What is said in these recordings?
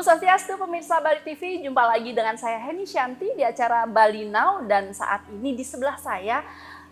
Om Swastiastu pemirsa Bali TV, jumpa lagi dengan saya Heni Shanti di acara Bali Now, dan saat ini di sebelah saya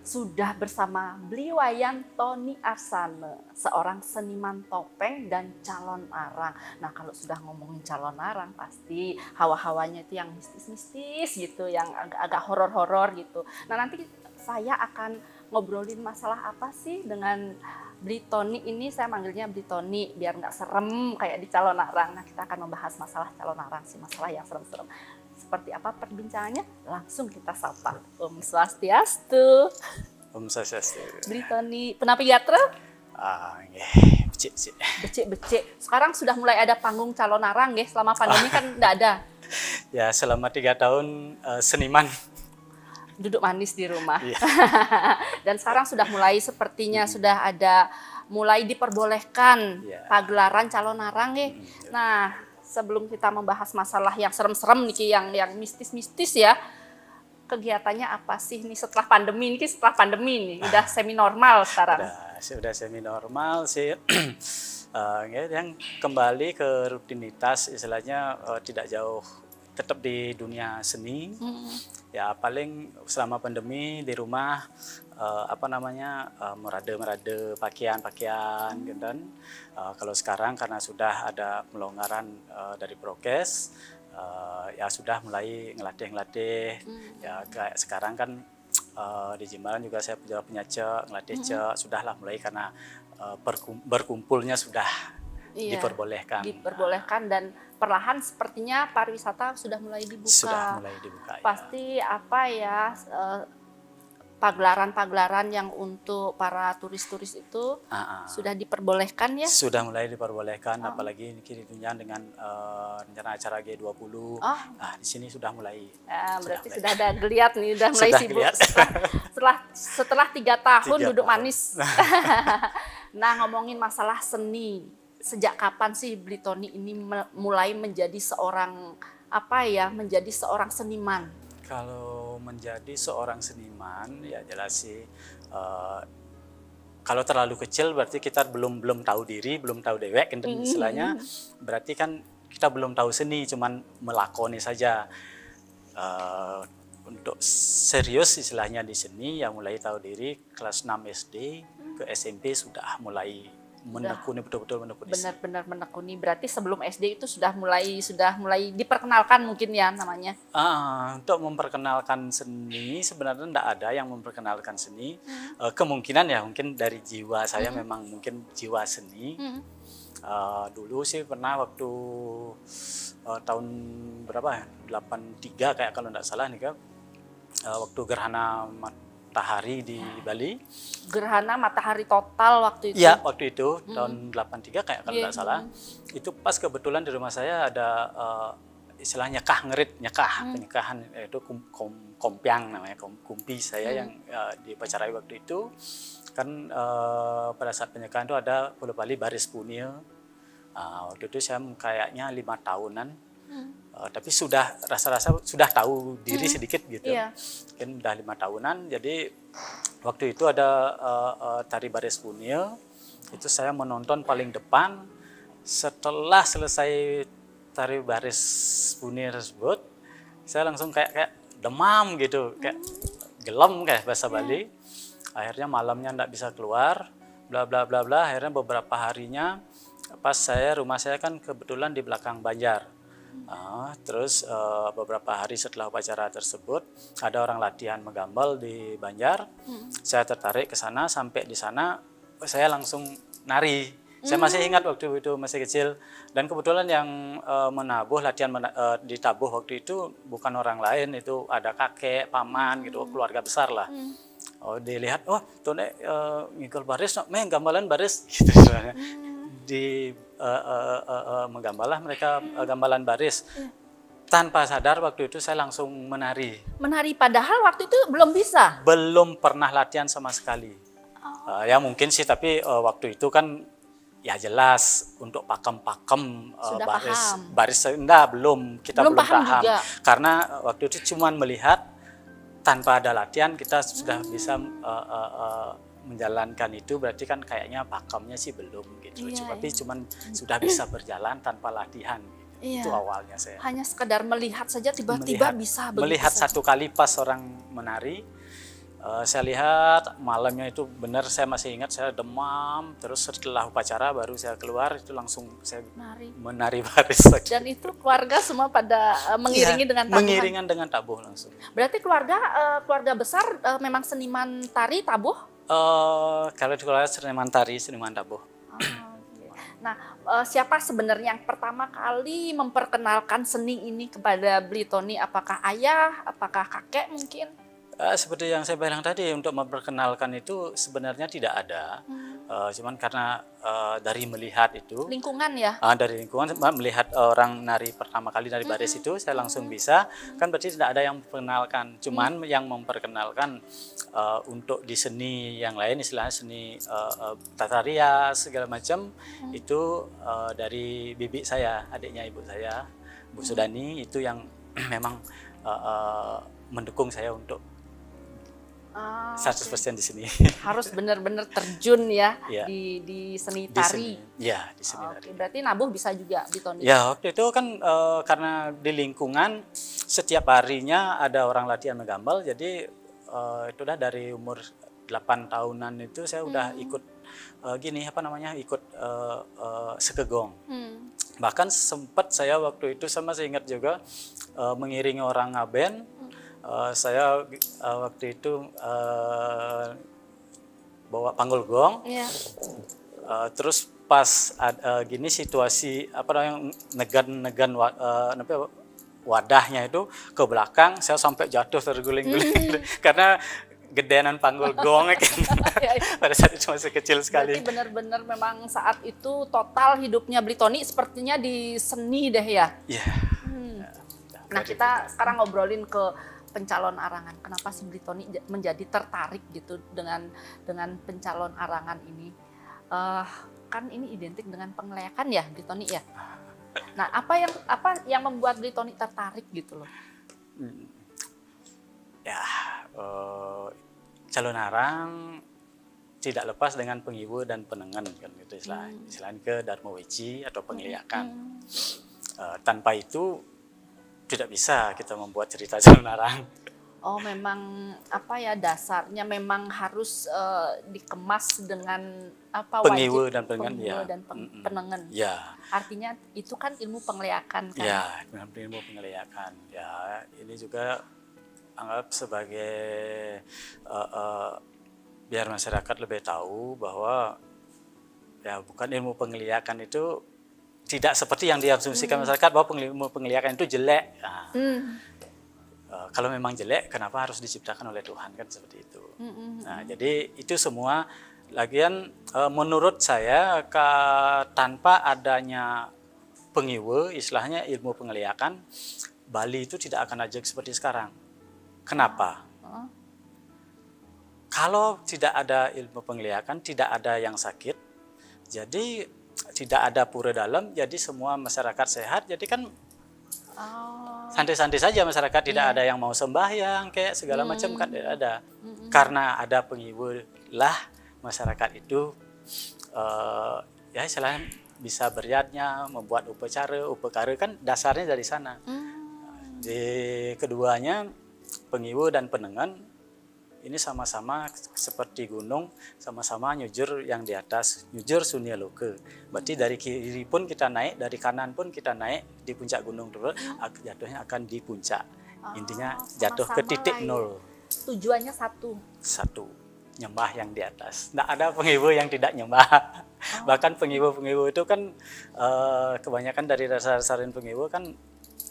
sudah bersama Bliwayan Tony Arsane, seorang seniman topeng dan calon arang. Nah, kalau sudah ngomongin calon arang pasti hawa-hawanya itu yang mistis-mistis gitu, yang agak-agak horor-horor gitu. Nah, nanti saya akan ngobrolin masalah apa sih dengan Bli Tony ini, saya manggilnya Bli Tony biar nggak serem kayak di calon arang. Nah, kita akan membahas masalah calon arang sih, masalah yang serem-serem. Seperti apa perbincangannya? Langsung kita sapa. Om Swastiastu. Om Swastiastu. Bli Tony, penapi gatra? Becik. Becik. Sekarang sudah mulai ada panggung calon arang, ya. Selama pandemi kan nggak ada. Ya, selama 3 tahun seniman. Duduk manis di rumah. Iya. Dan sekarang sudah mulai sepertinya sudah ada mulai diperbolehkan pagelaran calon arang, ya. Nah, sebelum kita membahas masalah yang serem-serem nih, yang mistis-mistis ya, kegiatannya apa sih nih setelah pandemi ini? Setelah pandemi nih udah semi normal sekarang. Sudah semi normal sih. Yang kembali ke rutinitas, istilahnya tidak jauh, tetap di dunia seni. Ya, paling selama pandemi di rumah merada-merada pakaian gitu. Dan kalau sekarang karena sudah ada pelonggaran dari prokes, ya sudah mulai ngelatih. Ya kayak sekarang kan di Jimbaran juga saya punya cek, ngelatih cek, sudahlah mulai karena berkumpulnya sudah diperbolehkan. Dan perlahan sepertinya pariwisata sudah mulai dibuka. Sudah mulai dibuka. Pasti pagelaran-pagelaran yang untuk para turis-turis itu sudah diperbolehkan ya? Sudah mulai diperbolehkan, apalagi ini dengan rencana acara G20. Nah, di sini sudah mulai. Berarti sudah ada geliat nih, sudah mulai sibuk setelah 3 tahun duduk manis. Nah, ngomongin masalah seni, sejak kapan sih Bli Tony ini mulai menjadi seorang seniman? Kalau menjadi seorang seniman, ya jelas sih, kalau terlalu kecil berarti kita belum tahu diri, belum tahu dewek, istilahnya. Berarti kan kita belum tahu seni, cuman melakoni saja. Untuk serius istilahnya di seni, yang mulai tahu diri kelas 6 SD ke SMP sudah mulai menekuni, betul-betul menekuni. Benar-benar menekuni. Berarti sebelum SD itu sudah mulai diperkenalkan mungkin ya namanya. Untuk memperkenalkan seni sebenarnya tidak ada yang memperkenalkan seni. Kemungkinan ya mungkin dari jiwa saya memang mungkin jiwa seni. Dulu sih pernah waktu tahun berapa ya? 83 kayak kalau tidak salah nih, waktu gerhana matahari di Bali. Gerhana matahari total waktu itu? Iya, waktu itu tahun 83 kayak kalau tidak salah. Itu pas kebetulan di rumah saya ada istilahnya pernikahan, itu kompiang namanya, kumpi saya yang dipacarai waktu itu. Kan pada saat pernikahan itu ada Pulau Bali baris punil. Waktu itu saya kayaknya 5 tahunan. Tapi rasa-rasa sudah tahu diri sedikit gitu. Kan udah 5 tahunan, jadi waktu itu ada tari baris punil. Itu saya menonton paling depan. Setelah selesai tari baris punil tersebut, saya langsung kayak demam gitu, kayak gelem kayak bahasa Bali. Akhirnya malamnya enggak bisa keluar, bla bla bla bla. Akhirnya beberapa harinya pas rumah saya kan kebetulan di belakang Banjar. Terus beberapa hari setelah upacara tersebut ada orang latihan menggambal di Banjar. Saya tertarik ke sana, sampai di sana saya langsung nari. Saya masih ingat waktu itu masih kecil, dan kebetulan yang ditabuh waktu itu bukan orang lain, itu ada kakek, paman gitu, keluarga besar lah. Dilihat, tuh ngikul baris, gambalan baris gitu sebenarnya. Menggambalah mereka gambalan baris. Tanpa sadar waktu itu saya langsung menari. Menari padahal waktu itu belum bisa? Belum pernah latihan sama sekali. Ya mungkin sih, tapi waktu itu kan ya jelas untuk pakem baris enggak, kita belum paham. Juga. Karena waktu itu cuma melihat, tanpa ada latihan kita sudah bisa menjalankan itu, berarti kan kayaknya pakemnya sih belum gitu. Tapi cuman sudah bisa berjalan tanpa latihan gitu. Iya. Itu awalnya saya. Hanya sekedar melihat saja tiba-tiba bisa begitu Melihat saja. satu kali pas orang menari, saya lihat malamnya itu benar, saya masih ingat saya demam, terus setelah upacara baru saya keluar itu langsung saya menari baris lagi. Dan itu keluarga semua pada mengiringi dengan tabuhan. Mengiringan dengan tabuh langsung. Berarti keluarga besar memang seniman tari tabuh? Kalau di keluarga seniman tari, seniman tabuh. Nah, siapa sebenarnya yang pertama kali memperkenalkan seni ini kepada Bli Tony? Apakah ayah, apakah kakek mungkin? Seperti yang saya bilang tadi, untuk memperkenalkan itu sebenarnya tidak ada. Cuman karena dari melihat itu, lingkungan ya? Dari lingkungan, melihat orang nari pertama kali nari baris itu, saya langsung bisa. Kan berarti tidak ada yang memperkenalkan. Cuman yang memperkenalkan untuk di seni yang lain, istilahnya seni tata rias segala macam, itu dari bibi saya, adiknya ibu saya, Bu Sudani, itu yang memang mendukung saya untuk 100% di sini. Harus benar-benar terjun ya, Ya. di seni tari. Ya, di seni tari. Berarti nabuh bisa juga Bli Tony? Ya, waktu itu kan karena di lingkungan setiap harinya ada orang latihan menggambal, jadi itu udah dari umur 8 tahunan itu saya udah ikut ikut sekegong. Bahkan sempat saya waktu itu, saya masih ingat juga, mengiringi orang ngaben. Saya waktu itu bawa panggul gong. Terus pas gini situasi negan wadahnya itu ke belakang, saya sampai jatuh terguling-guling karena gedenan panggul gong kan. Pada saat itu masih kecil sekali. Berarti benar-benar memang saat itu total hidupnya Bli Tony sepertinya di seni deh ya? Iya. Nah, kita sekarang ngobrolin ke pencalon arangan. Kenapa sih Bli Tony menjadi tertarik gitu dengan pencalon arangan ini? Kan ini identik dengan pengelayakan ya Bli Tony ya? Nah, apa yang membuat Bli Tony tertarik gitu loh? Ya, calon arang tidak lepas dengan pengiwu dan penengen kan gitu istilahnya ke Dharma Wiji atau pengeliakan. Tanpa itu tidak bisa kita membuat cerita calon arang. Oh, memang dasarnya memang harus dikemas dengan pengiwu dan penengen, penengen. Ya. Artinya itu kan ilmu pengeliakan kan? Ya, ilmu pengeliakan. Ya, ini juga anggap sebagai biar masyarakat lebih tahu bahwa ya bukan ilmu pengeliakan itu tidak seperti yang diasumsikan masyarakat bahwa ilmu pengeliakan itu jelek. Nah, kalau memang jelek, kenapa harus diciptakan oleh Tuhan, kan seperti itu. Nah, jadi itu semua lagian menurut saya tanpa adanya pengiwu, istilahnya ilmu pengeliakan, Bali itu tidak akan ajak seperti sekarang. Kenapa? Kalau tidak ada ilmu pengeliakan, tidak ada yang sakit, jadi tidak ada pura dalam, jadi semua masyarakat sehat, jadi kan santai-santai saja masyarakat, tidak ada yang mau sembahyang kayak segala macam kan tidak ada. Karena ada pengiwu lah masyarakat itu ya istilahnya bisa beriatnya, membuat upacara kan dasarnya dari sana. Di keduanya pengiwu dan penengen ini sama-sama seperti gunung, sama-sama nyujur yang di atas, nyujur Sunya Loka. Berarti dari kiri pun kita naik, dari kanan pun kita naik di puncak gunung tersebut, jatuhnya akan di puncak. Intinya jatuh ke titik nol. Tujuannya satu. Satu, nyembah yang di atas. Tidak ada pengiwu yang tidak nyembah. Bahkan pengiwu-pengiwu itu kan kebanyakan dari dasar-dasarin pengiwu kan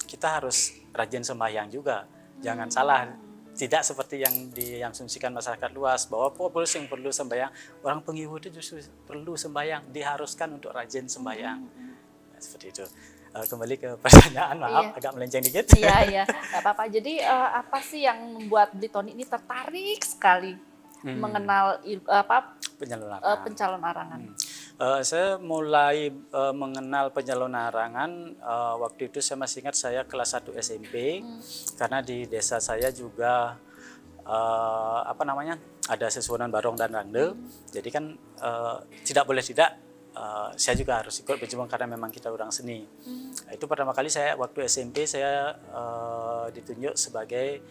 kita harus rajin sembahyang juga. Jangan salah. Tidak seperti yang diasumsikan masyarakat luas bahwa populasi yang perlu sembahyang, orang pengiwu itu justru perlu sembahyang, diharuskan untuk rajin sembahyang. Nah, seperti itu. Kembali ke pertanyaan, maaf agak melenceng dikit. Iya, nggak apa-apa. Jadi apa sih yang membuat Bli Tony ini tertarik sekali mengenal pencalon arangan? Saya mulai mengenal pencalon arangan waktu itu saya masih ingat saya kelas 1 SMP karena di desa saya juga ada sesuanan barong dan rangde. Jadi kan tidak boleh tidak saya juga harus ikut berjuang karena memang kita orang seni. Nah, itu pertama kali saya waktu SMP saya ditunjuk sebagai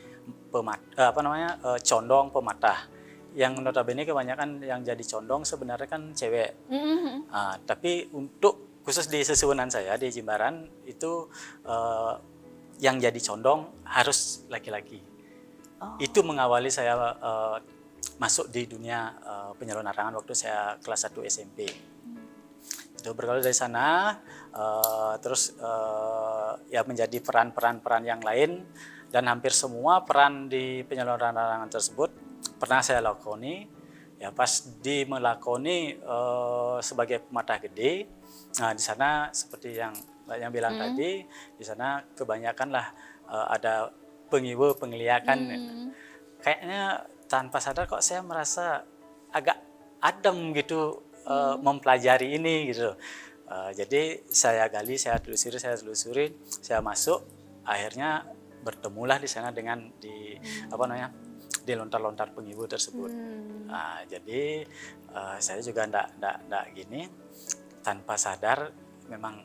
condong pematah. Yang notabene kebanyakan yang jadi condong sebenarnya kan cewek. Tapi untuk khusus di sesuwunan saya di Jimbaran itu yang jadi condong harus laki-laki. Itu mengawali saya masuk di dunia penyalur larangan waktu saya kelas 1 SMP. Itu berlalu dari sana, terus ya menjadi peran-peran yang lain, dan hampir semua peran di penyaluran larangan tersebut pernah saya lakoni. Ya pas melakoni sebagai pematah gede, nah di sana seperti yang bilang tadi, di sana kebanyakan lah ada pengiwu pengliakan. Kayaknya tanpa sadar kok saya merasa agak adem gitu mempelajari ini gitu. Jadi saya gali, saya telusuri, saya masuk, akhirnya bertemulah di sana dengan di lontar-lontar pengiwu tersebut. Jadi saya juga ndak gini tanpa sadar memang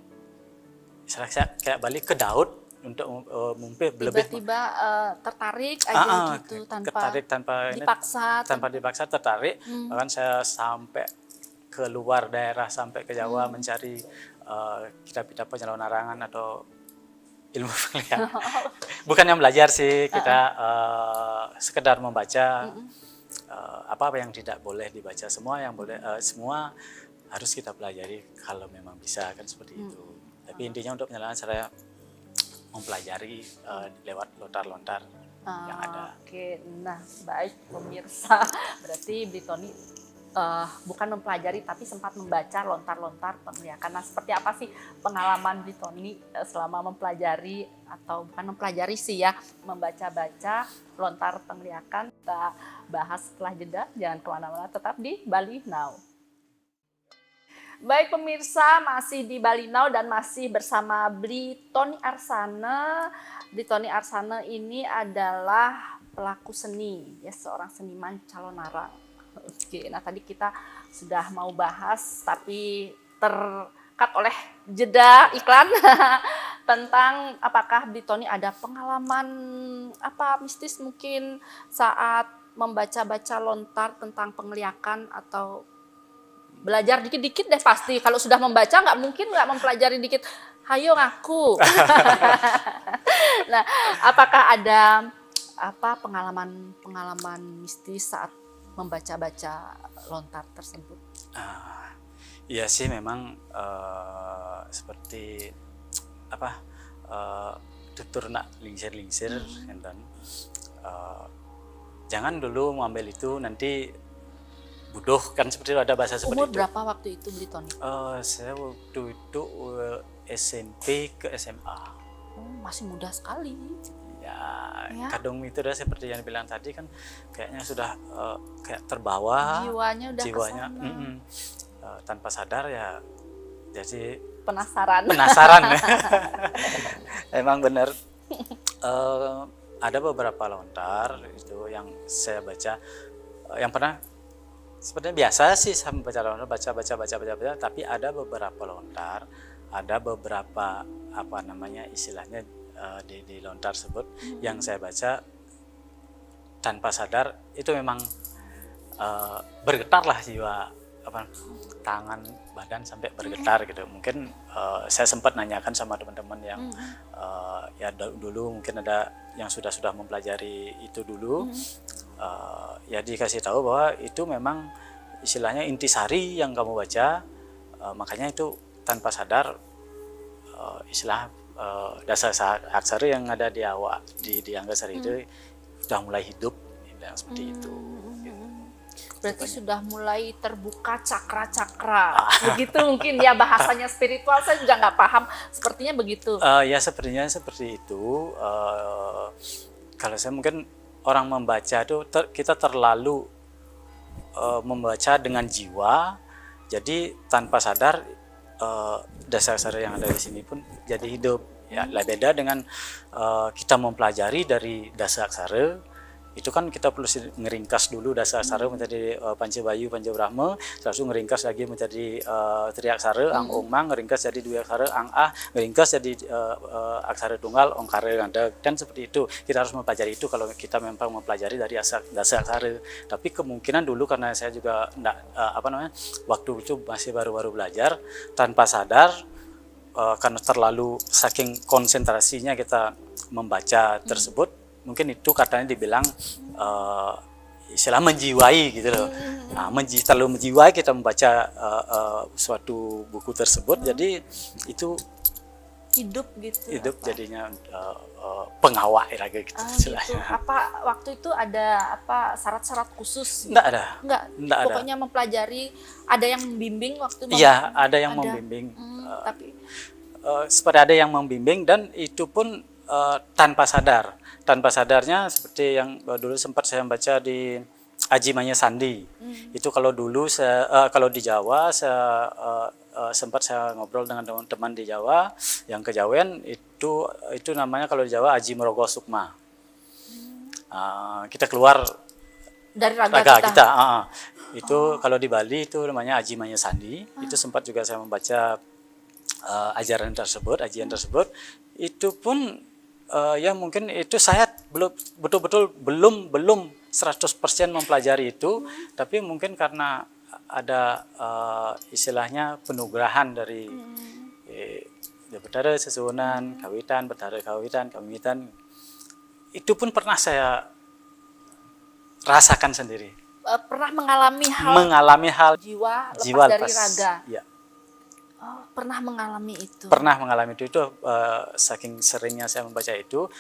saya kayak balik ke Daud untuk lebih tiba-tiba tertarik aja gitu tanpa dipaksa tertarik. Bahkan saya sampai keluar daerah, sampai ke Jawa mencari kitab-kitab penyaluran larangan atau ilmu penglihatan. Bukannya belajar sih, kita sekedar membaca apa yang tidak boleh dibaca, semua yang boleh, semua harus kita pelajari kalau memang bisa, kan seperti itu. Tapi intinya untuk penyaluran saya mempelajari lewat lontar-lontar yang ada. Oke, nah baik pemirsa, berarti Bli Tony bukan mempelajari tapi sempat membaca lontar-lontar penglihakan. Nah, seperti apa sih pengalaman Bli Tony selama mempelajari, atau bukan mempelajari sih ya, membaca-baca lontar penglihakan? Kita bahas setelah jeda, jangan kemana-mana, tetap di Bali Now. Baik pemirsa, masih di Bali Now dan masih bersama Bli Tony Arsane. Bli Tony Arsane ini adalah pelaku seni, ya, seorang seniman calon arang. Oke, nah tadi kita sudah mau bahas tapi terkat oleh jeda iklan tentang apakah Bli Tony ada pengalaman apa mistis mungkin saat membaca-baca lontar tentang penglihakan, atau belajar dikit-dikit deh pasti. Kalau sudah membaca nggak mungkin nggak mempelajari dikit. Hayo ngaku. Nah, apakah ada pengalaman mistis saat membaca-baca lontar tersebut? Iya sih, memang seperti tutur nak lingsir-lingsir, dan jangan dulu mengambil itu, nanti bodoh, kan seperti itu, ada bahasa seperti itu. Umur berapa waktu itu Bli Tony? Saya waktu itu SMP ke SMA. Masih muda sekali. Ya, kadang itu udah seperti yang dibilang tadi, kan kayaknya sudah kayak terbawa. Jiwanya Tanpa sadar ya, jadi penasaran. Emang benar. Ada beberapa lontar itu yang saya baca, yang pernah sebenarnya biasa sih saya baca, tapi ada beberapa lontar, ada beberapa istilahnya di lontar tersebut yang saya baca tanpa sadar itu memang bergetar lah jiwa, tangan, badan sampai bergetar gitu. Mungkin saya sempat nanyakan sama teman-teman yang ya dulu mungkin ada yang sudah mempelajari itu dulu. Ya dikasih tahu bahwa itu memang istilahnya intisari yang kamu baca, makanya itu tanpa sadar istilah dasar aksara yang ada di awak di Anggasari itu sudah mulai hidup, yang seperti itu. Berarti sudah mulai terbuka cakra-cakra, begitu mungkin ya bahasanya spiritual. Saya juga nggak paham, sepertinya begitu. Ya sepertinya seperti itu. Kalau saya mungkin orang membaca itu kita terlalu membaca dengan jiwa, jadi tanpa sadar dasar-dasar yang ada di sini pun jadi hidup. Ya, beda dengan kita mempelajari dari dasar aksara, itu kan kita perlu ngeringkas dulu Dasaksara menjadi Pancabayu, Pancabrahma, terus ngeringkas lagi menjadi Triaksara, Ang Ongmang, ngeringkas jadi Dwiaksara, Ang Ah, ngeringkas jadi aksara tunggal, Ongkara, dan seperti itu. Kita harus mempelajari itu kalau kita memang mempelajari dari Dasaksara. Tapi kemungkinan dulu karena saya juga waktu itu masih baru-baru belajar, tanpa sadar karena terlalu saking konsentrasinya kita membaca tersebut, mungkin itu katanya dibilang istilah menjiwai gitu loh. Nah, terlalu menjiwai kita membaca suatu buku tersebut, jadi itu hidup gitu. Hidup apa? Jadinya pengawak lagi gitu istilahnya. Gitu. Apa waktu itu ada apa syarat-syarat khusus? Enggak ada. Enggak pokoknya ada. Mempelajari, ada yang membimbing waktu Iya, ada yang membimbing. Tapi seperti ada yang membimbing, dan itu pun tanpa sadar. Tanpa sadarnya seperti yang dulu sempat saya baca di Aji Manya Sandi. Itu kalau dulu kalau di Jawa sempat saya ngobrol dengan teman-teman di Jawa yang kejawen, itu namanya kalau di Jawa Aji Merogo Sukma. Kita keluar dari raga kita. Itu kalau di Bali itu namanya Aji Manya Sandi. Itu sempat juga saya membaca ajaran tersebut, ajian tersebut. Itu pun ya mungkin itu saya betul-betul belum 100% mempelajari itu, tapi mungkin karena ada istilahnya penugrahan dari Betara Sesuwunan, Kawitan, Betara Kawitan, itu pun pernah saya rasakan sendiri. Pernah mengalami hal jiwa lepas dari raga. Ya. Oh, pernah mengalami itu. Pernah mengalami itu saking seringnya saya membaca itu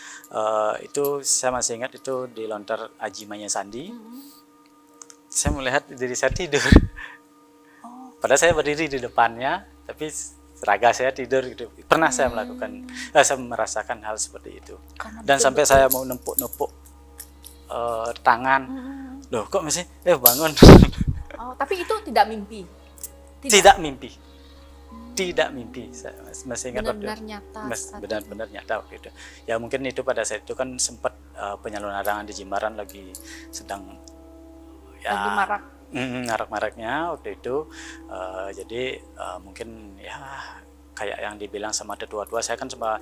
saya masih ingat itu di lontar Aji Manya Sandi. Saya melihat diri saya tidur. Padahal saya berdiri di depannya, tapi raga saya tidur gitu. Pernah saya melakukan, saya merasakan hal seperti itu. Dan sampai saya mau nempuk tangan, loh kok masih bangun. Tapi itu tidak mimpi. Tidak mimpi. Tidak mimpi, saya masih ingat benar-benar nyata waktu itu. Ya mungkin itu pada saat itu kan sempat penyelenggaraangan di Jimbaran lagi sedang marak-maraknya waktu itu. Jadi mungkin ya kayak yang dibilang sama tetua-tua, saya kan cuma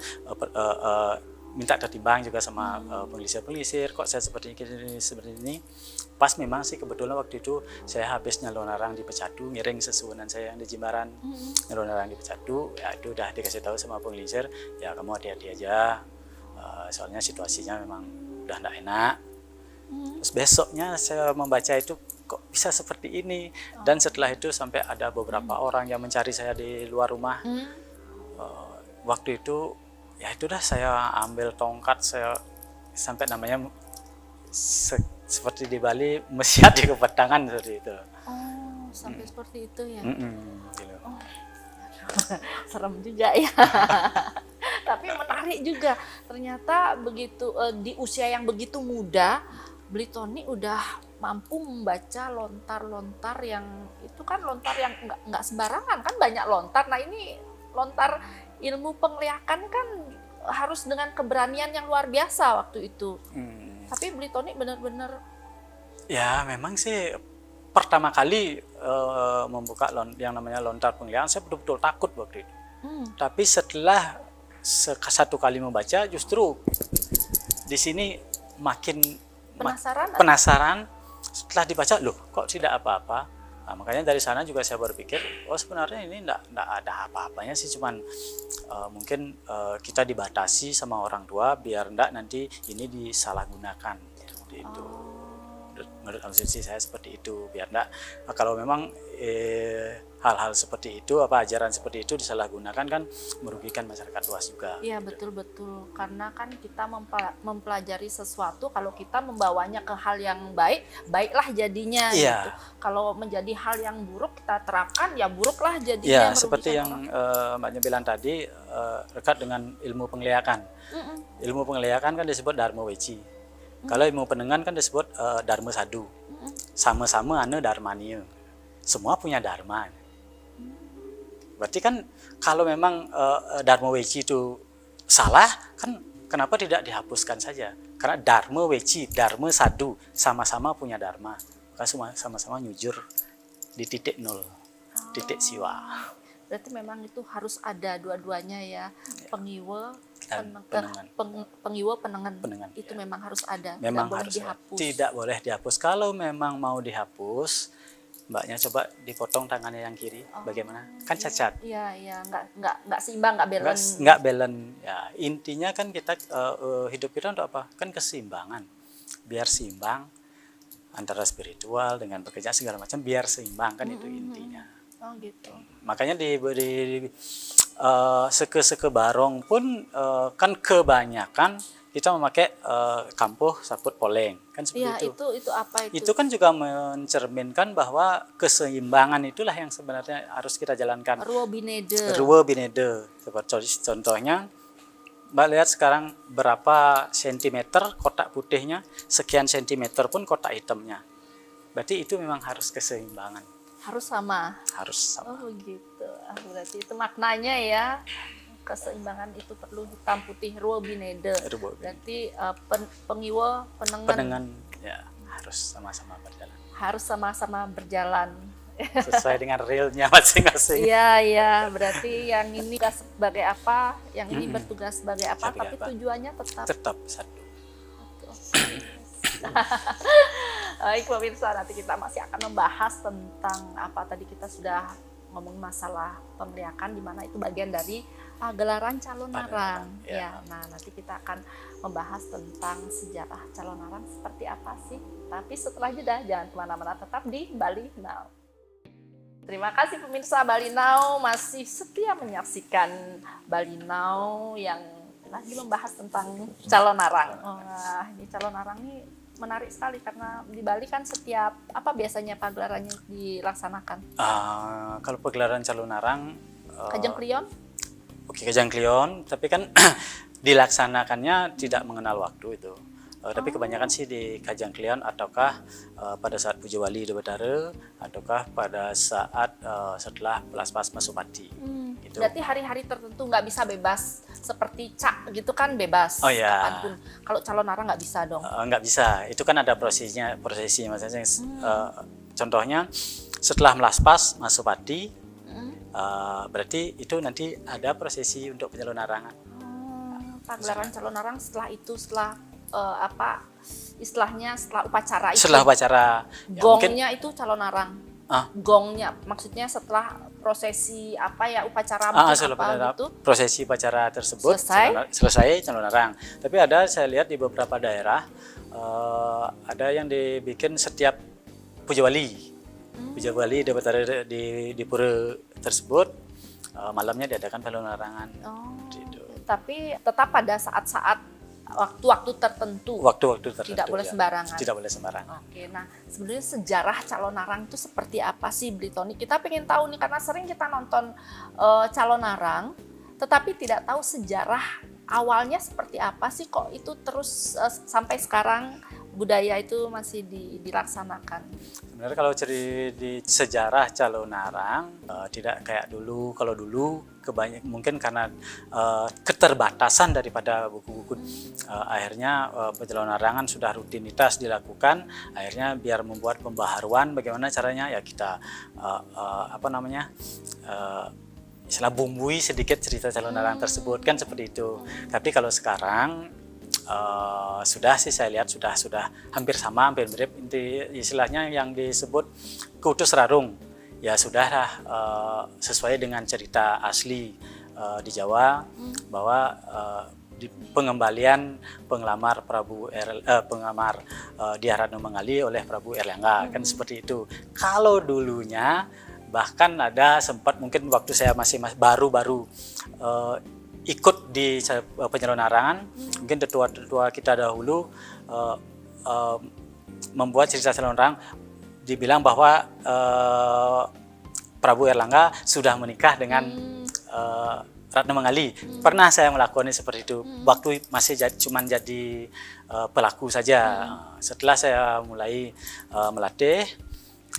minta tertimbang juga sama pengelisir-pengelisir, kok saya seperti ini. Pas memang sih kebetulan waktu itu saya habis nyalonarang di Pecatu, ngiring sesuwunan saya yang di Jimbaran, nyalonarang di Pecatu, ya itu udah dikasih tahu sama pengelisir, ya kamu hati-hati aja, soalnya situasinya memang udah nggak enak. Terus besoknya saya membaca itu kok bisa seperti ini, dan setelah itu sampai ada beberapa orang yang mencari saya di luar rumah. Waktu itu ya itu dah saya ambil tongkat, saya sampai namanya seperti di Bali mesiat di kepetangan seperti itu. Sampai seperti itu ya. Gitu. Serem juga ya. Tapi menarik juga. Ternyata begitu di usia yang begitu muda, Bli Tony udah mampu membaca lontar-lontar yang itu kan lontar yang nggak sembarangan kan, banyak lontar. Nah ini lontar ilmu penglihakan kan harus dengan keberanian yang luar biasa waktu itu. Tapi Bli Tony benar-benar ya memang sih pertama kali membuka yang namanya lontar penglihakan saya betul-betul takut waktu itu. Tapi setelah satu kali membaca justru di sini makin penasaran. Setelah dibaca loh kok tidak apa-apa. Nah, makanya dari sana juga saya berpikir, sebenarnya ini enggak ada apa-apanya sih, cuman mungkin kita dibatasi sama orang tua biar enggak nanti ini disalahgunakan seperti itu. Menurut asumsi saya seperti itu, biar enggak kalau memang hal-hal seperti itu, ajaran seperti itu disalahgunakan kan merugikan masyarakat luas juga. Iya gitu. betul, karena kan kita mempelajari sesuatu, kalau kita membawanya ke hal yang baik, baiklah jadinya. Gitu. Kalau menjadi hal yang buruk kita terapkan, ya buruklah jadinya. Ya seperti yang Mbaknya bilang tadi, dekat dengan ilmu penglihakan. Ilmu penglihakan kan disebut Dharma Weci. Kalau ilmu pendengaran kan disebut Dharma Sadu. Sama-sama ane Dharmanya. Semua punya Dharma. Berarti kan kalau memang Dharma Weci itu salah, kan kenapa tidak dihapuskan saja? karena dharma weci, dharma sadu, sama-sama punya dharma, maka semua sama-sama nyujur di titik nol, titik siwa. Berarti memang itu harus ada dua-duanya ya, pengiwa, Dan penengan. pengiwa, penengan. Itu ya. memang harus ada, Memang tidak boleh harus dihapus. Tidak boleh dihapus. Kalau memang mau dihapus, mbaknya coba dipotong tangannya yang kiri, bagaimana? Kan cacat. Iya, nggak seimbang, nggak balance. Nggak balance. Ya, intinya kan kita hidup kita untuk apa? Kan keseimbangan. Biar seimbang antara spiritual dengan pekerjaan segala macam, biar seimbang kan itu intinya. Oh gitu. Makanya di seke-seke barong pun kan kebanyakan kita memakai kampuh saput poleng kan seperti Iya, itu apa itu? Itu kan juga mencerminkan bahwa keseimbangan itulah yang sebenarnya harus kita jalankan. Ruo binede. Ruo binede. Seperti contohnya, Mbak lihat sekarang berapa sentimeter kotak putihnya, sekian sentimeter pun kotak hitamnya. Berarti itu memang harus keseimbangan. Harus sama. Harus sama. Oh gitu. Berarti itu maknanya ya. Keseimbangan itu perlu hitam putih, ruo binede. Berarti pengiwa, penengan ya harus sama-sama berjalan. Harus sama-sama berjalan. Sesuai dengan realnya masing-masing. Iya. Berarti yang ini tugas sebagai apa, yang ini bertugas sebagai apa, tapi tujuannya tetap satu. Baik pemirsa, nanti kita masih akan membahas tentang apa tadi kita sudah ngomong masalah pemeriakan, di mana itu bagian dari gelaran calon narang. Ya, nah nanti kita akan membahas tentang sejarah calon narang seperti apa sih. Tapi setelah jeda, jangan kemana-mana, tetap di Bali Now. Terima kasih pemirsa Bali Now masih setia menyaksikan Bali Now yang lagi membahas tentang calon narang. Wah, ini calon narang ini menarik sekali karena di Bali kan setiap apa biasanya pagelarannya dilaksanakan? Kalau pagelaran calon narang Kajang Klion? Oke, Kajang Klion, tapi kan dilaksanakannya tidak mengenal waktu itu. Tapi kebanyakan sih di Kajang Klion ataukah pada saat Puja Wali Dewa Batara ataukah pada saat setelah Pelaspas Masupati. Gitu. Berarti hari-hari tertentu nggak bisa bebas seperti cak gitu kan bebas. Oh ya. Kapanpun. Kalau calon narang nggak bisa dong. Nggak bisa. Itu kan ada prosesinya maksudnya. Contohnya setelah Melaspas Masupati, berarti itu nanti ada prosesi untuk penyalon narangan. Pagelaran calon narang setelah itu apa istilahnya setelah upacara itu. Setelah upacara. Gongnya itu calon narang. Gongnya maksudnya setelah prosesi apa ya upacara gitu. Prosesi upacara tersebut selesai calon narang. Tapi ada saya lihat di beberapa daerah ada yang dibikin setiap Puja Wali. Puja Wali Dewa Batara di pura tersebut malamnya diadakan calon narangan. Gitu. Tapi tetap pada saat-saat waktu-waktu tertentu. Tidak boleh sembarangan. Tidak boleh sembarangan. Oke, nah sebenarnya sejarah calon narang itu seperti apa sih, Blitoni? Kita pengen tahu nih karena sering kita nonton calon narang, tetapi tidak tahu sejarah awalnya seperti apa sih kok itu terus sampai sekarang budaya itu masih dilaksanakan. Sebenarnya kalau di sejarah calon narang tidak kayak dulu. Kalau dulu mungkin karena keterbatasan daripada buku-buku, akhirnya pencalonan narangan sudah rutinitas dilakukan. Akhirnya biar membuat pembaharuan, bagaimana caranya ya kita istilah bumbui sedikit cerita calon narang tersebut kan seperti itu. Tapi kalau sekarang sudah sih saya lihat sudah hampir sama, hampir mirip. Istilahnya yang disebut kutus rarung ya sudah sesuai dengan cerita asli di Jawa bahwa di pengembalian penglamar Dyah Ratna Mangali oleh Prabu Erlangga kan seperti itu. Kalau dulunya bahkan ada sempat mungkin waktu saya masih baru-baru ikut di penyalon narangan, mungkin tetua-tetua kita dahulu membuat cerita calon narang, dibilang bahwa Prabu Erlangga sudah menikah dengan Ratna Mangali. Pernah saya melakukan seperti itu, waktu masih cuman jadi pelaku saja. Setelah saya mulai melatih,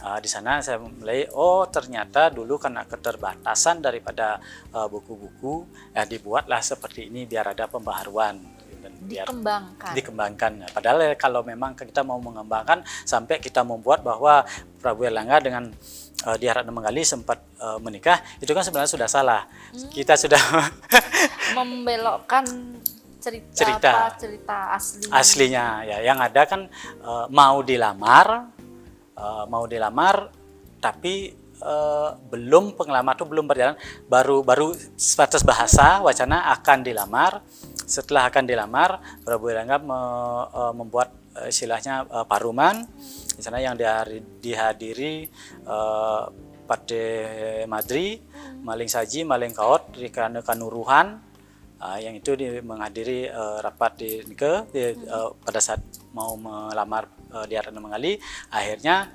di sana saya mulai, ternyata dulu karena keterbatasan daripada buku-buku, dibuatlah seperti ini biar ada pembaharuan. dan biar dikembangkan. Nah, padahal kalau memang kita mau mengembangkan sampai kita membuat bahwa Prabu Erlangga dengan Dyah Ratna Manggali sempat menikah, itu kan sebenarnya sudah salah. Kita sudah membelokkan cerita aslinya ya. Yang ada kan mau dilamar tapi belum pengelamar itu belum berjalan, baru sebatas bahasa wacana akan dilamar. Setelah akan dilamar, Prabu Erlangga membuat istilahnya paruman di sana yang dihadiri Pade Madri, Maling Saji, Maling Kaot, Rikana Kanuruhan, yang itu menghadiri rapat pada saat mau melamar Dyah Ratna Manggali. Akhirnya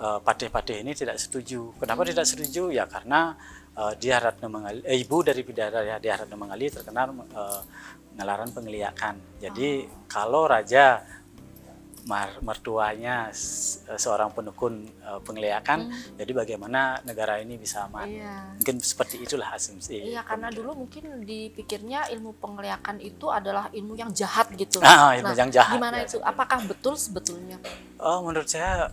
Patih-patih ini tidak setuju. Kenapa tidak setuju? Ya karena Dyah Ratna Manggali, ibu dari Dyah Ratna Manggali terkenal ngelaran pengliakan. Jadi kalau raja mertuanya seorang pendukun pengliakan, jadi bagaimana negara ini bisa aman? Iya. Mungkin seperti itulah asumsi. Iya, karena dulu mungkin dipikirnya ilmu pengliakan itu adalah ilmu yang jahat gitu. Ilmu yang jahat. Gimana itu? Apakah betul sebetulnya? Menurut saya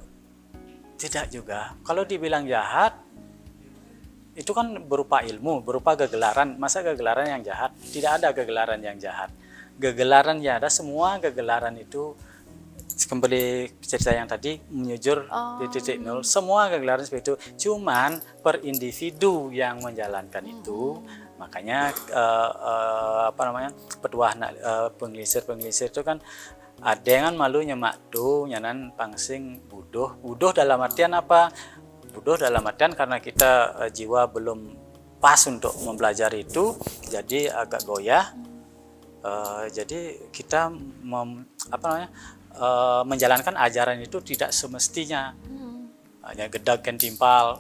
tidak juga. Kalau dibilang jahat, itu kan berupa ilmu, berupa gegelaran. Masa gegelaran yang jahat? Tidak ada gegelaran yang jahat. Gegelaran yang ada, semua gegelaran itu, kembali cerita yang tadi, menyujur di titik nol. Semua gegelaran seperti itu. Cuman per individu yang menjalankan itu, makanya petuah penglisir itu kan ada yang malu nyemak tuh nyanan pangsing budoh. Budoh dalam artian apa? Budoh dalam artian karena kita jiwa belum pas untuk mempelajari itu, jadi agak goyah. Jadi kita menjalankan ajaran itu tidak semestinya. Hanya gedag kan timpal.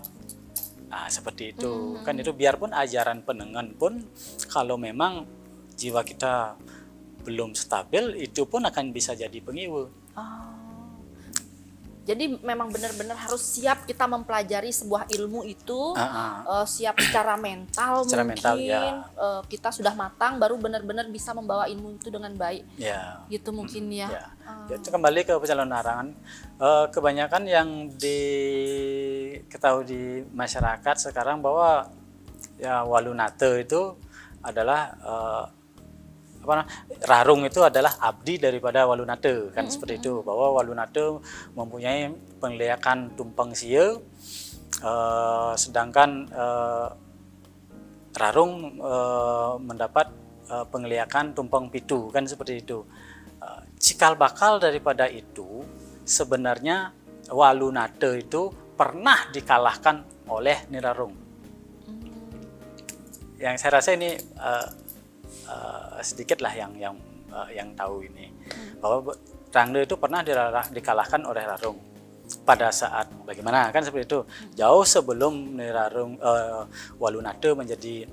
Nah, seperti itu. Kan itu biarpun ajaran penengan pun kalau memang jiwa kita belum stabil, itu pun akan bisa jadi pengiwu. Jadi memang benar-benar harus siap kita mempelajari sebuah ilmu itu, siap secara mental mungkin, kita sudah matang baru benar-benar bisa membawa ilmu itu dengan baik. Gitu mungkin ya. Jadi kembali ke pencalonan larangan, kebanyakan yang diketahui di masyarakat sekarang bahwa ya Walunate itu adalah Rarung itu adalah abdi daripada Walunate, kan seperti itu, bahwa Walunate mempunyai pengliakan tumpeng sia, sedangkan Rarung mendapat pengliakan tumpeng pitu, kan seperti itu. Cikal bakal daripada itu sebenarnya Walunate itu pernah dikalahkan oleh Nirarung. Yang saya rasa ini sedikit lah yang tahu ini, bahwa Rangde itu pernah dikalahkan oleh Rarung pada saat bagaimana, kan seperti itu, jauh sebelum Nirarung Walunate menjadi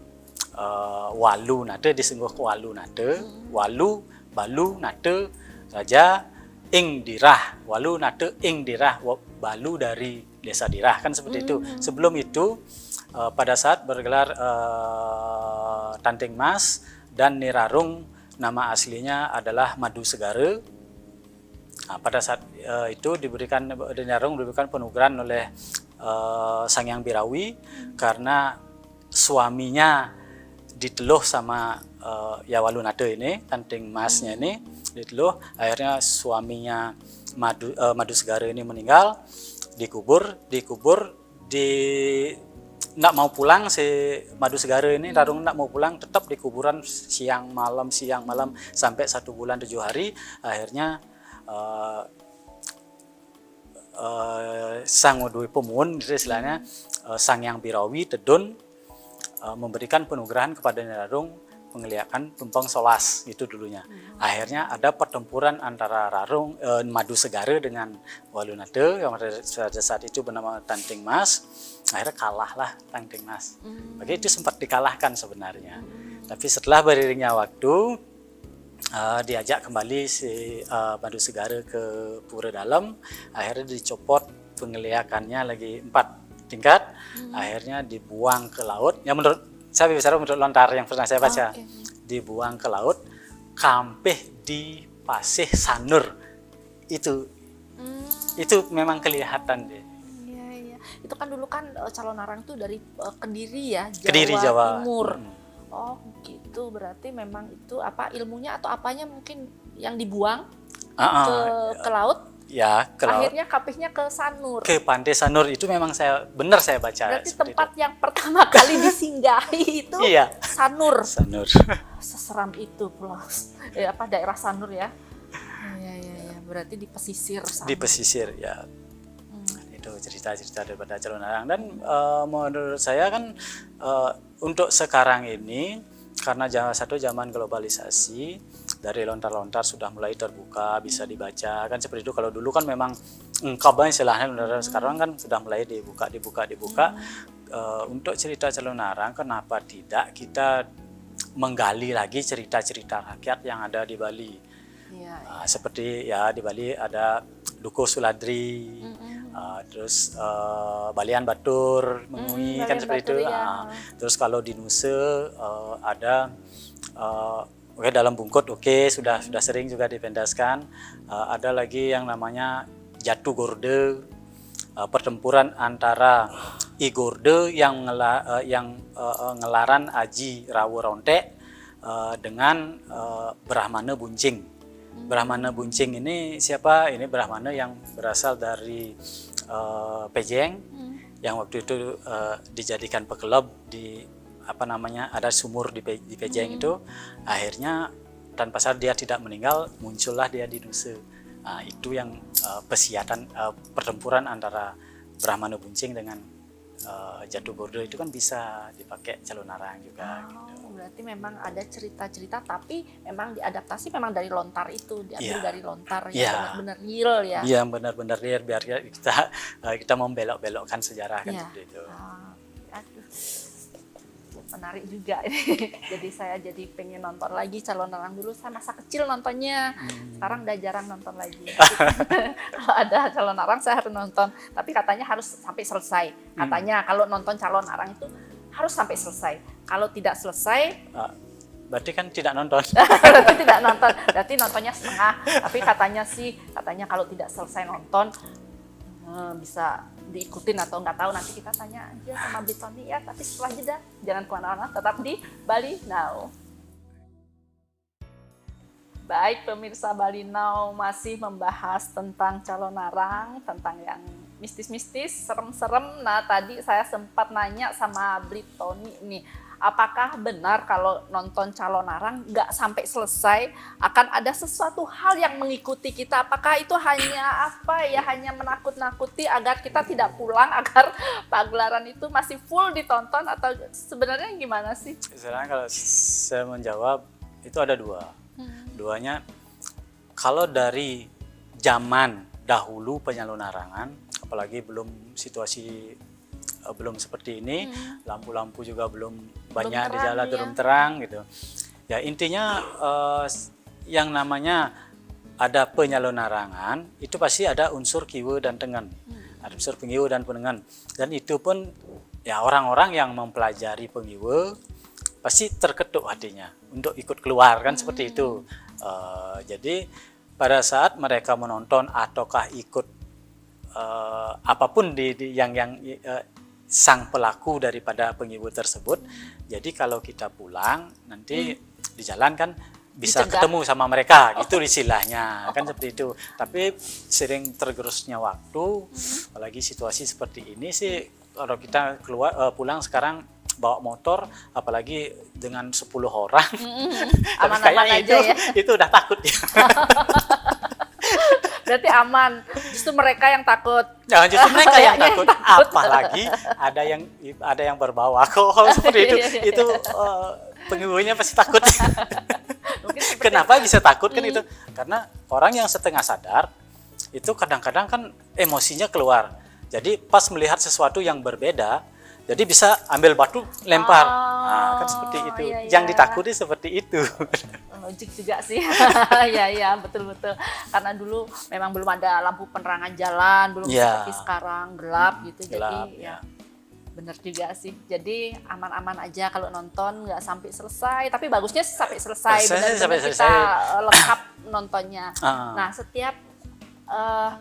Walunate, disingguh ke Walunate, Walu, Balu, Nate, Raja Ing Dirah, Walunate Ing Dirah, Balu dari desa Dirah, kan seperti itu. Sebelum itu pada saat bergelar Tanting Mas dan Nirarung, nama aslinya adalah Madu Segara. Nah, pada saat itu Nirarung diberikan penugaran oleh Sang Hyang Birawi karena suaminya diteluh sama ya Walunate ini, Tanting Masnya ini diteluh. Akhirnya suaminya Madu Segara ini meninggal, dikubur nggak mau pulang si Madu Segara ini. Rarung nggak mau pulang, tetap di kuburan siang malam sampai 1 bulan 7 hari. Akhirnya Sang Dwi Pemun istilahnya, Sang Hyang Birawi Tedun memberikan penugerahan kepada Nirarung pengliakan tumpeng solas itu dulunya. Akhirnya ada pertempuran antara Madu Segara dengan Walunate yang pada saat itu bernama Tanting Mas. Akhirnya kalahlah Tanting Mas. Bagi itu sempat dikalahkan sebenarnya. Tapi setelah beriringnya waktu, diajak kembali si Madu Segara ke Pura Dalam. Akhirnya dicopot pengliakannya lagi 4 tingkat. Akhirnya dibuang ke laut. Ya menurut saya bicara menurut lontar yang pernah saya baca, dibuang ke laut kampeh di pasih sanur itu memang kelihatan deh. Iya, iya. Itu kan dulu kan calon arang tuh dari Kediri ya, Kediri, Jawa Timur. Oh gitu, berarti memang itu apa ilmunya atau apanya mungkin yang dibuang ke laut? Ya, ke laut. Akhirnya kapihnya ke Sanur. Ke Pantai Sanur itu memang saya baca. Berarti tempat yang pertama kali disinggahi itu iya. Sanur. Sanur. Seseram itu pulau daerah Sanur ya. Iya. Berarti di pesisir Sanur. Di pesisir ya. Itu cerita-cerita daripada calon arang. Dan menurut saya kan untuk sekarang ini karena zaman globalisasi, dari lontar-lontar sudah mulai terbuka, bisa dibaca kan seperti itu. Kalau dulu kan memang kabang istilahnya, sekarang kan sudah mulai dibuka. Untuk cerita calon arang, kenapa tidak kita menggali lagi cerita-cerita rakyat yang ada di Bali. Ya. Seperti ya di Bali ada Dukuh Suladri, terus Balian Batur, Mengui kan seperti itu. Ya. Terus kalau di Nusa ada dalam Bungkut sudah sering juga dipentaskan. Ada lagi yang namanya Jatuh Gorde, pertempuran antara I Gorde yang ngelaran Aji Rawo Rontek dengan Brahmana Buncing. Brahmana Buncing ini siapa? Ini Brahmana yang berasal dari Pejeng, yang waktu itu dijadikan pekelab di ada sumur di Pejeng itu. Akhirnya tanpa sadar dia tidak meninggal, muncullah dia di Nusa. Nah, itu yang pesiatan pertempuran antara Brahmana Buncing dengan Jatuh Gorde itu kan bisa dipakai calon arang juga. Gitu. Berarti memang ada cerita-cerita, tapi memang diadaptasi memang dari lontar itu, diambil dari lontar yang benar-benar real ya. Iya, benar-benar real, biar kita membelok-belokkan sejarah kan seperti itu. Menarik juga. Jadi saya pengen nonton lagi calon arang. Dulu saya masa kecil nontonnya, sekarang udah jarang nonton lagi. Kalau ada calon arang saya harus nonton, tapi katanya harus sampai selesai. Katanya kalau nonton calon arang itu harus sampai selesai. Kalau tidak selesai, berarti kan tidak nonton. Berarti tidak nonton. Berarti nontonnya setengah. Tapi katanya kalau tidak selesai nonton bisa diikutin atau nggak tahu, nanti kita tanya aja sama Bli Tony ya. Tapi setelah jeda, jangan kemana-mana, tetap di Bali Now. Baik pemirsa Bali Now, masih membahas tentang calon arang, tentang yang mistis-mistis, serem-serem. Nah tadi saya sempat nanya sama Bli Tony nih, apakah benar kalau nonton calon arang nggak sampai selesai akan ada sesuatu hal yang mengikuti kita? Apakah itu hanya menakut-nakuti agar kita tidak pulang, agar pagelaran itu masih full ditonton, atau sebenarnya gimana sih? Sebenarnya kalau saya menjawab itu ada duanya. Kalau dari zaman dahulu penyalon arangan, apalagi belum seperti ini, lampu-lampu juga belum banyak di jalan, belum terang gitu. Ya intinya yang namanya ada penyalon arangan itu pasti ada unsur kiwe dan tengen, ada unsur pengiwe dan penengen. Dan itu pun ya orang-orang yang mempelajari pengiwe pasti terketuk hatinya untuk ikut keluar kan seperti itu. Jadi pada saat mereka menonton ataukah ikut apapun yang sang pelaku daripada pengiwe tersebut. Jadi kalau kita pulang nanti di jalan kan bisa ketemu sama mereka, gitu istilahnya kan seperti itu. Tapi sering tergerusnya waktu, apalagi situasi seperti ini sih, kalau kita pulang sekarang bawa motor, apalagi dengan 10 orang, aman-aman aja ya. Itu udah takut ya. Berarti aman. Justru mereka yang takut. Ya, justru mereka yang takut. Apalagi ada yang berbawa alkohol seperti itu. Itu pengiwenya pasti takut. Kenapa bisa takut kan itu? Karena orang yang setengah sadar itu kadang-kadang kan emosinya keluar. Jadi pas melihat sesuatu yang berbeda, jadi bisa ambil batu lempar. Nah, kan seperti itu. Iya. Yang ditakuti seperti itu. Logik juga sih. Ya, betul-betul. Karena dulu memang belum ada lampu penerangan jalan, belum seperti sekarang gelap gitu. Gelap, jadi ya bener juga sih. Jadi aman-aman aja kalau nonton, nggak sampai selesai. Tapi bagusnya sampai selesai, benar-benar sampai kita selesai. lengkap nontonnya. Ah. Nah, setiap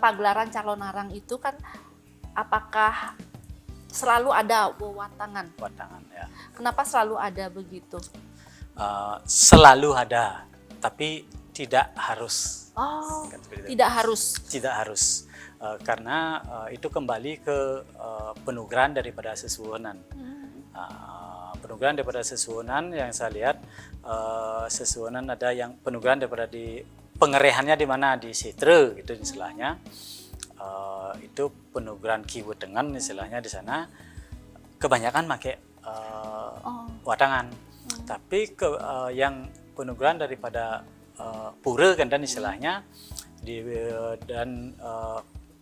pagelaran calon arang itu kan, apakah selalu ada wewatangan? Watangan ya. Kenapa selalu ada begitu? Selalu ada, tapi tidak harus. Oh, Kan seperti itu. tidak harus. Tidak harus. Karena itu kembali ke penugaran daripada sesuonan. Penugaran daripada sesuonan yang saya lihat, sesuonan ada yang penugaran daripada di pengerehannya di mana, di setre gitu istilahnya. Itu penugaran kiwetengan istilahnya di sana kebanyakan pakai watangan. Tapi yang penugaran daripada pura kan dan istilahnya dan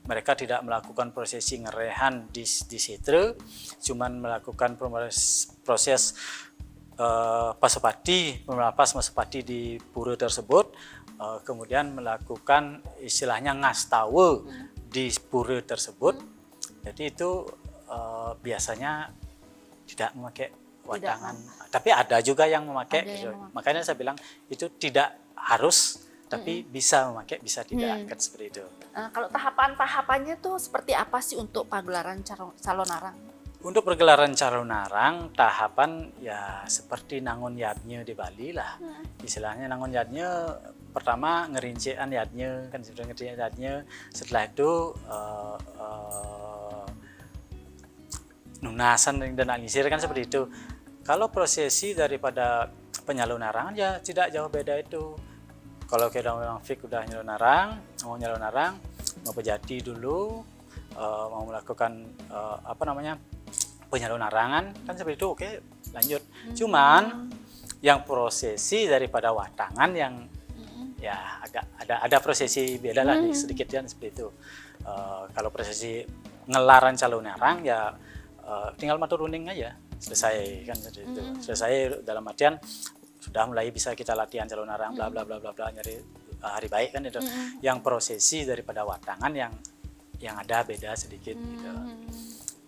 mereka tidak melakukan prosesi ngerehan di setre, cuman melakukan proses pasopati, melepas pasopati di pura tersebut, kemudian melakukan istilahnya ngastawe di pura tersebut. Jadi itu biasanya tidak memakai watangan, tapi ada juga yang memakai. Makanya saya bilang itu tidak harus, tapi bisa memakai, bisa tidak, kan seperti itu. Kalau tahapan-tahapannya tuh seperti apa sih untuk pagelaran calon arang? Untuk pergelaran calon arang, tahapan ya seperti nangon yadnya di Bali lah. Istilahnya nangon yadnya, pertama ngerincian yadnya, kan sudah ngerincian yadnya. Setelah itu nunasan dan alisir, kan seperti itu. Kalau prosesi daripada penyalon arang ya tidak jauh beda itu. Kalau kita memang fix udah nyalon arang, mau pejati dulu, mau melakukan penyalon arangan, kan seperti itu, oke, lanjut. Cuman yang prosesi daripada watangan yang ya agak ada prosesi beda lah sedikit kan seperti itu. Kalau prosesi ngelaran calon arang ya tinggal matur nuning aja, selesai kan seperti itu. Selesai dalam artian sudah mulai bisa kita latihan calon arang bla bla bla bla bla, nyari hari baik kan itu. Yang prosesi daripada watangan yang ada beda sedikit gitu.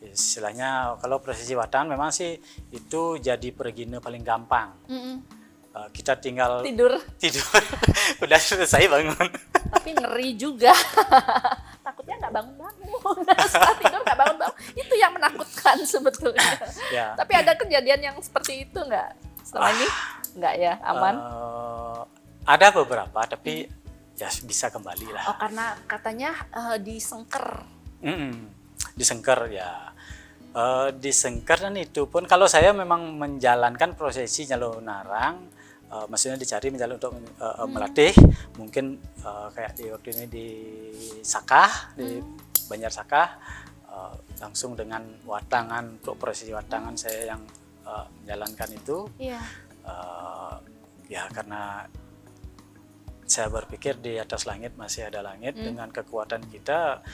Istilahnya kalau prosesi watangan memang sih itu jadi pergina paling gampang. Kita tinggal tidur udah selesai bangun. Tapi ngeri juga. Takutnya nggak bangun-bangun. Setelah tidur nggak bangun-bangun. Itu yang menakutkan sebetulnya. Ya. Tapi ada kejadian yang seperti itu nggak setelah ini? Nggak ya, aman? Ada beberapa, tapi ya bisa kembali lah. Oh, karena katanya disengker. Disengker ya. Disengker dan itu pun kalau saya memang menjalankan prosesi nyalon arang, maksudnya dicari menjalin untuk melatih, mungkin kayak di waktu ini di Sakah, di Banjar Sakah, langsung dengan watangan, untuk prosesi watangan saya yang menjalankan itu. Ya karena saya berpikir di atas langit masih ada langit, dengan kekuatan kita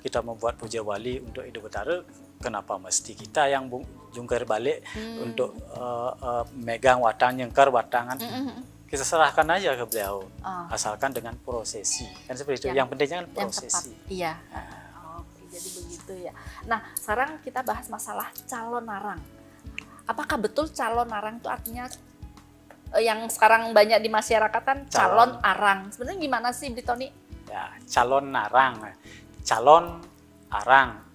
kita membuat puja wali untuk hidup betara, kenapa mesti kita yang jungkir balik untuk megang watang, nyengkar watangan. Kita serahkan aja ke beliau, asalkan dengan prosesi, kan seperti itu. Yang pentingnya kan prosesi. Iya. Oke, jadi begitu ya. Nah, sekarang kita bahas masalah calon arang. Apakah betul calon arang itu artinya yang sekarang banyak di masyarakat kan calon arang? Sebenarnya gimana sih, Britoni? Ya, calon arang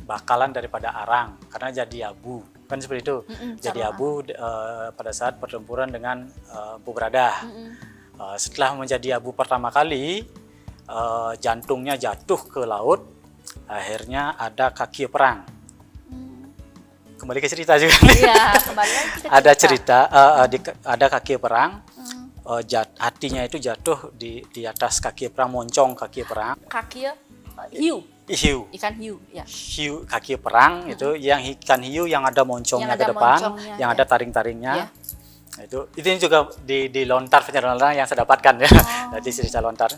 bakalan daripada arang karena jadi abu, kan seperti itu. Jadi abu pada saat pertempuran dengan Empu Bradah. Setelah menjadi abu pertama kali, jantungnya jatuh ke laut, akhirnya ada kaki perang. Kembali ke cerita juga nih. Iya, kembali ke cerita. Ada cerita, ada kaki perang, hatinya itu jatuh di atas kaki perang, moncong kaki perang. Kaki hiu. Ikan hiu, ya. Hiu, kaki perang itu yang ikan hiu yang ada moncongnya ke depan, yang ada taring-taringnya. Nah, itu juga di lontar penyerang yang saya dapatkan ya. Jadi cerita lontar.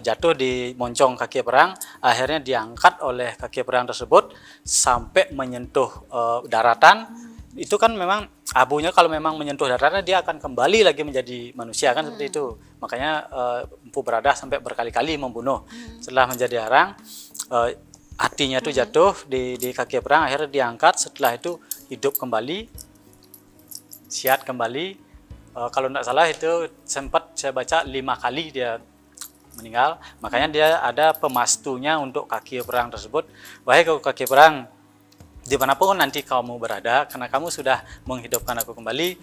Jatuh di moncong kaki perang, akhirnya diangkat oleh kaki perang tersebut sampai menyentuh daratan. Itu kan memang abunya kalau memang menyentuh daratan dia akan kembali lagi menjadi manusia, kan seperti itu. Makanya Empu Bradah sampai berkali-kali membunuh. Setelah menjadi arang, Hatinya itu jatuh di kaki perang, akhirnya diangkat. Setelah itu hidup kembali, sehat kembali. Kalau tidak salah itu sempat saya baca 5 kali dia meninggal. Makanya dia ada pemastunya untuk kaki perang tersebut. Wahai kaki perang, dimanapun nanti kamu berada, karena kamu sudah menghidupkan aku kembali,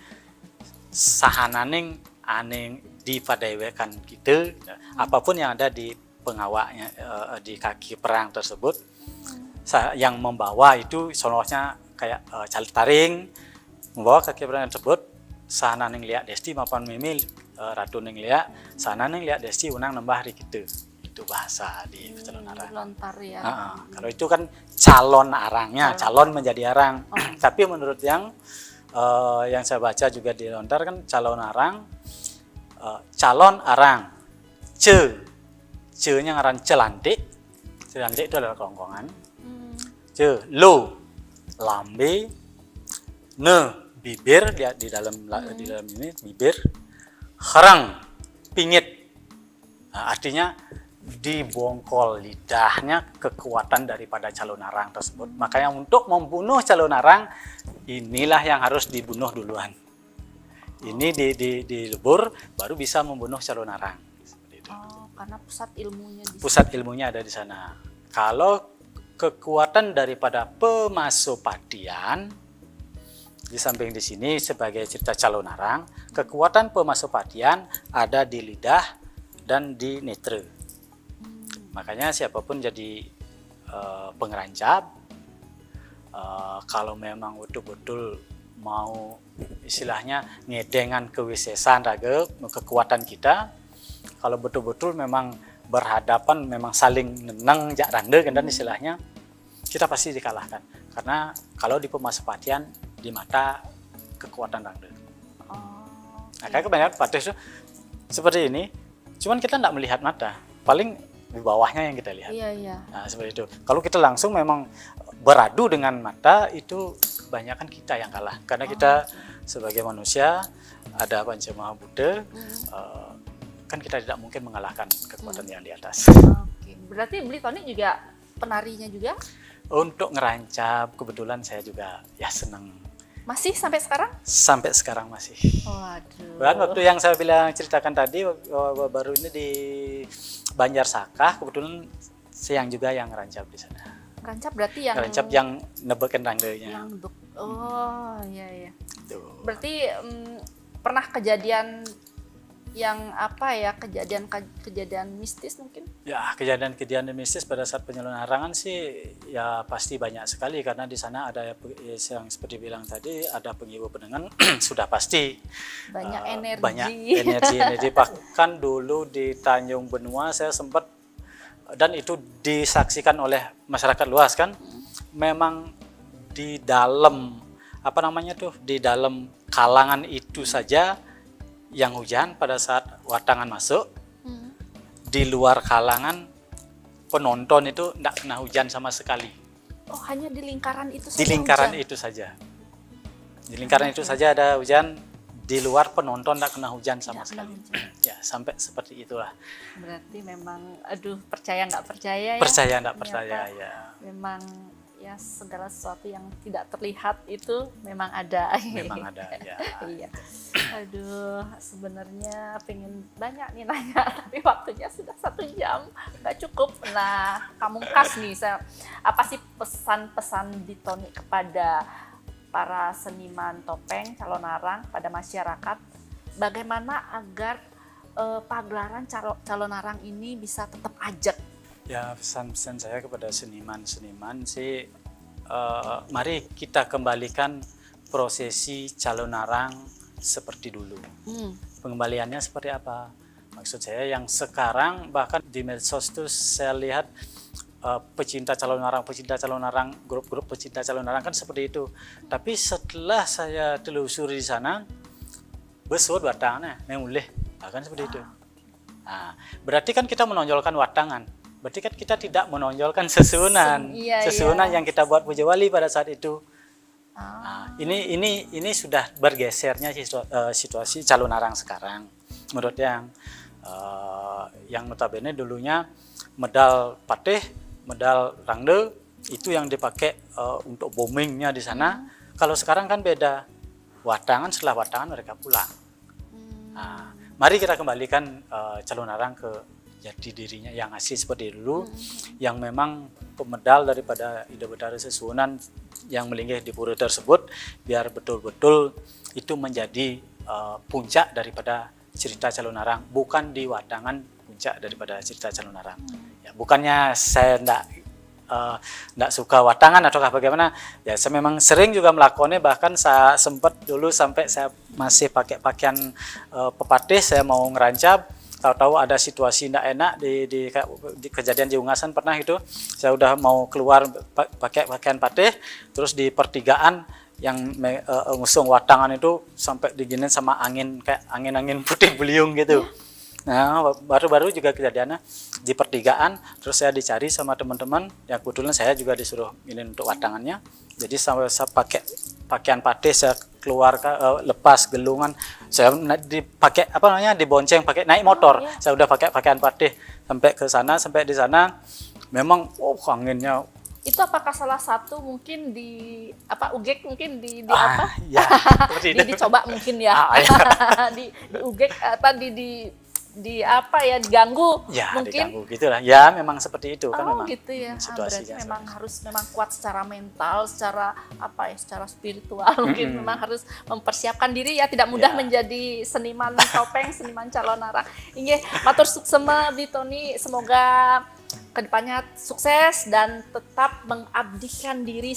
sahananing aning dipadewekan gitu. Apapun yang ada di pengawaknya, di kaki perang tersebut, yang membawa itu sononya kayak calit taring, membawa kaki perang tersebut, sahananing liak desti mapan mimil ratu ning liak, sahananing liak desti unang nambah hari gitu. Itu bahasa di calon arang. Lontar ya. Kalau itu kan calon arangnya, calon menjadi arang. Tapi menurut yang saya baca juga di lontar kan calon arang, ce-nya ngaran celantik itu adalah kerongkongan. Ce, lo, lambe, ne, bibir, lihat di dalam ini bibir, harang, pingit. Nah, artinya dibongkol lidahnya kekuatan daripada calon arang tersebut. Makanya untuk membunuh calon arang, inilah yang harus dibunuh duluan. Ini dilebur, baru bisa membunuh calon arang. Seperti itu. Karena pusat ilmunya Pusat ilmunya ada di sana. Kalau kekuatan daripada pemasopatian, di samping di sini sebagai cerita calon arang, kekuatan pemasopatian ada di lidah dan di netra. Makanya siapapun jadi pengerancap, kalau memang betul-betul mau istilahnya ngedengan kewisesan raga kekuatan kita, kalau betul-betul memang berhadapan, memang saling nenang jak randa kan istilahnya, kita pasti dikalahkan. Karena kalau di pemasopatian di mata kekuatan randa. Nah, kayak kebanyakan patih itu seperti ini, cuman kita tidak melihat mata, paling di bawahnya yang kita lihat. Iya. Nah, seperti itu. Kalau kita langsung memang beradu dengan mata, itu kebanyakan kita yang kalah. Karena kita sebagai manusia ada Panca Maha Buddha, kan kita tidak mungkin mengalahkan kekuatan yang di atas. Oke. Berarti Beli Tony juga penarinya juga? Untuk ngerancap, kebetulan saya juga ya senang. Masih sampai sekarang? Sampai sekarang masih. Waduh. Bahkan waktu yang saya ceritakan tadi, baru ini di Banjarsaka, kebetulan siang juga yang ngerancap di sana. Ngerancap berarti yang... Ngerancap yang nebekin rangganya. Iya. Tuh. Berarti pernah kejadian yang apa ya, kejadian mistis mungkin? Ya, kejadian mistis pada saat penyelundupan harangan sih ya pasti banyak sekali, karena di sana ada yang seperti bilang tadi, ada pengibu penengan sudah pasti banyak energi. Banyak energi. Bahkan dulu di Tanjung Benua saya sempat, dan itu disaksikan oleh masyarakat luas kan, memang di dalam di dalam kalangan itu saja yang hujan pada saat watangan masuk, di luar kalangan penonton itu tidak kena hujan sama sekali. Oh, hanya di lingkaran itu saja? Di lingkaran itu saja. Di lingkaran itu saja ada hujan, di luar penonton tidak kena hujan sama sekali. Ya, sampai seperti itulah. Berarti memang, percaya nggak percaya ya? Percaya nggak percaya ya. Memang ya segala sesuatu yang tidak terlihat itu memang ada. Memang ada ya. Iya. Sebenarnya pengen banyak nih nanya, tapi waktunya sudah 1 jam, nggak cukup. Nah, Pamungkas nih, apa sih pesan-pesan di Tony kepada para seniman topeng calon arang, pada masyarakat, bagaimana agar pagelaran calon arang ini bisa tetap ajak? Ya, pesan-pesan saya kepada seniman-seniman sih, mari kita kembalikan prosesi calon arang seperti dulu. Pengembaliannya seperti apa? Maksud saya yang sekarang bahkan di medsos itu saya lihat pecinta calon arang, grup-grup pecinta calon arang kan seperti itu. Tapi setelah saya telusuri di sana, besut watangnya, memulih, bahkan seperti itu. Nah, berarti kan kita menonjolkan watangan. Berarti kan kita tidak menonjolkan sesunan, yang kita buat Puja Wali pada saat itu. Nah, ini sudah bergesernya situasi calon arang sekarang. Menurut yang notabene dulunya medal patih, medal Rangde itu yang dipakai untuk bombingnya di sana. Kalau sekarang kan beda, watangan setelah watangan mereka pulang. Nah, mari kita kembalikan Calonarang ke jati dirinya yang asli seperti dulu, yang memang pemedal daripada Ida Betara Sesuunan yang melinggih di pura tersebut, biar betul-betul itu menjadi puncak daripada cerita Calonarang, bukan di watangan puncak daripada cerita Calonarang. Ya, bukannya saya enggak suka watangan atau bagaimana, ya saya memang sering juga melakukannya, bahkan saya sempat dulu sampai saya masih pakai pakaian pepatih, saya mau ngerancap, tahu-tahu ada situasi tidak enak di kejadian di Ungasan pernah itu, saya udah mau keluar pakai pakaian patih, terus di pertigaan yang ngusung watangan itu sampai diginin sama angin, kayak angin-angin putih beliung gitu. Nah, baru-baru juga kejadiannya di pertigaan, terus saya dicari sama teman-teman, ya kebetulan saya juga disuruh ini untuk watangannya. Jadi saya pakai pakaian patih, saya keluar lepas gelungan, saya dipakai apa namanya, dibonceng pakai naik motor. Saya udah pakai pakaian patih sampai ke sana, sampai di sana memang anginnya. Itu apakah salah satu mungkin di apa ugek mungkin di apa? Ya, dicoba mungkin ya. di ugek atau di apa ya, diganggu ya, mungkin diganggu gitulah ya, memang seperti itu kan, memang gitu ya. situasinya Berarti memang harus kuat secara mental, secara apa ya, secara spiritual mungkin memang harus mempersiapkan diri ya, tidak mudah menjadi seniman topeng, seniman Calonarang. Inggih, matur suksema Bli Tony, semoga kedepannya sukses dan tetap mengabdikan diri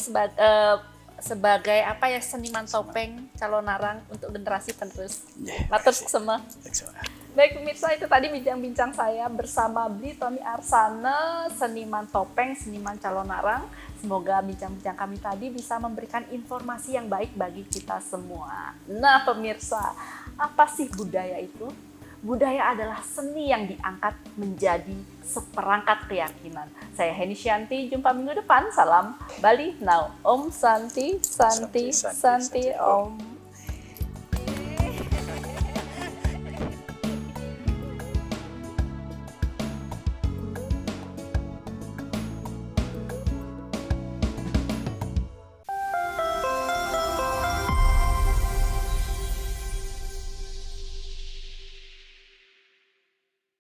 sebagai apa ya, seniman topeng Calonarang untuk generasi penerus. Matur suksema. Baik pemirsa, itu tadi bincang-bincang saya bersama Bli Tony Arsana, seniman topeng, seniman Calonarang. Semoga bincang-bincang kami tadi bisa memberikan informasi yang baik bagi kita semua. Nah pemirsa, apa sih budaya itu? Budaya adalah seni yang diangkat menjadi seperangkat keyakinan. Saya Heni Shanti, jumpa minggu depan. Salam Bali Now. Om Santi, Santi, Santi, Om.